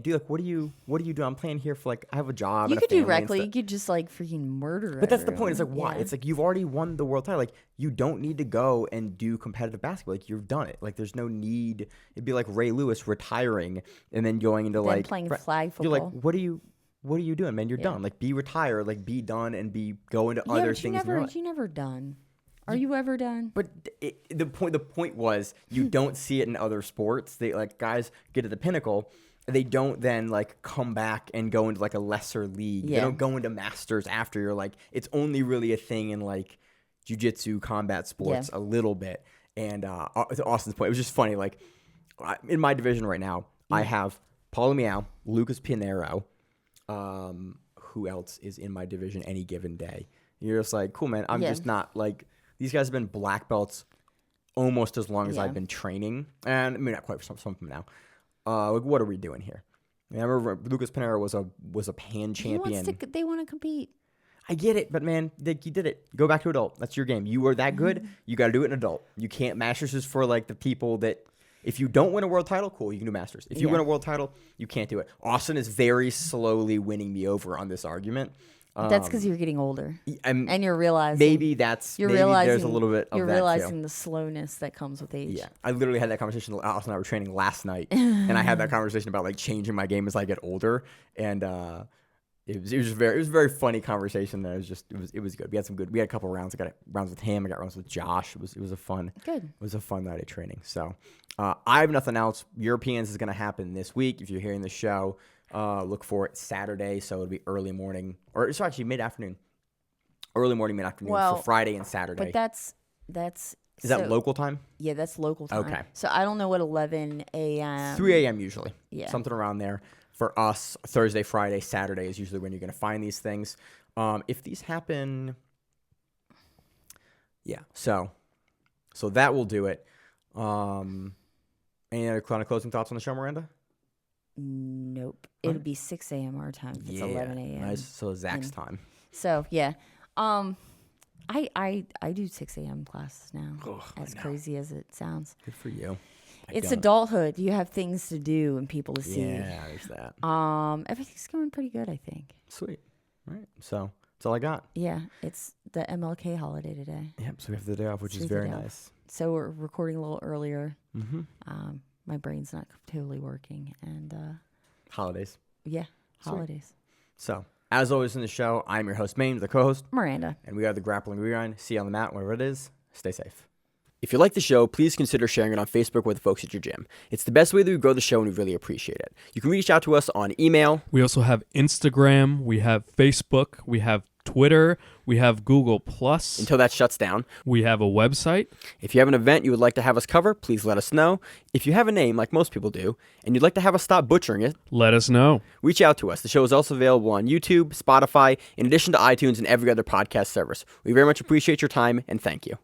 do like what do you do? I'm playing here for like I have a job. You and could a do family rec and stuff. league. You just like freaking murder. But that's the point. It's like, everyone. why? Yeah. It's like you've already won the world title. Like you don't need to go and do competitive basketball. Like you've done it. Like there's no need. It'd be like Ray Lewis retiring and then going into Then like playing flag You're football. like, what are you doing, man? You're done. Like be retired. Like be done and go into other but things. you never done. Are you ever done? But the point was you don't see it in other sports. They like guys get to the pinnacle. They don't then like come back and go into like a lesser league. Yeah. They don't go into masters after. You're like, it's only really a thing in like jiu-jitsu, combat sports a little bit. And to Austin's point, it was just funny. Like in my division right now, I have Paulo Miao, Lucas Pinheiro. Who else is in my division any given day? You're just like, cool, man. I'm just not like, these guys have been black belts almost as long as I've been training. And I mean, not quite for some of them now. Like, what are we doing here? I remember Lucas Pinheiro was a pan champion. They want to compete. I get it, but man, you did it. Go back to adult. That's your game. You were that good. You got to do it in adult. You can't. Masters is for like the people that. If you don't win a world title, cool, you can do masters. If you win a world title, you can't do it. Austin is very slowly winning me over on this argument. That's because you're getting older, and you're realizing maybe there's a little bit of you're that realizing too. the slowness that comes with age. Yeah, I literally had that conversation. Austin and I were training last night, and I had that conversation about like changing my game as I get older, and it was a very funny conversation. That it was good. We had a couple rounds. I got rounds with him. I got rounds with Josh. It was a fun night of training. So I have nothing else. Europeans is going to happen this week. If you're hearing the show, look for it Saturday. So it'll be early morning, or it's actually mid-afternoon. Early morning, mid-afternoon for Friday and Saturday. But that's is that local time? Yeah, that's local time. Okay. So I don't know what 11 a.m. 3 a.m. usually. Yeah. Something around there. For us, Thursday, Friday, Saturday is usually when you're going to find these things. If these happen, yeah. So that will do it. Any other kind of closing thoughts on the show, Miranda? Nope. It'll be 6 a.m. our time. If it's 11 a.m. Nice. So Zach's time. So yeah. I do 6 a.m. classes now. As crazy as it sounds. Good for you. It's adulthood. You have things to do and people to see. Yeah, there's that. Everything's going pretty good, I think. Sweet. All right. So that's all I got. Yeah, it's the MLK holiday today. Yep. So we have the day off, which is very nice. So we're recording a little earlier. Mm-hmm. My brain's not totally working, and holidays. Yeah, Sweet. holidays. So as always in the show, I'm your host, Maine, the co-host, Miranda, and we are the Grappling Rewind. See you on the mat, wherever it is. Stay safe. If you like the show, please consider sharing it on Facebook with the folks at your gym. It's the best way that we grow the show, and we really appreciate it. You can reach out to us on email. We also have Instagram. We have Facebook. We have Twitter. We have Google+. Until that shuts down. We have a website. If you have an event you would like to have us cover, please let us know. If you have a name, like most people do, and you'd like to have us stop butchering it, Let us know. reach out to us. The show is also available on YouTube, Spotify, in addition to iTunes and every other podcast service. We very much appreciate your time, and thank you.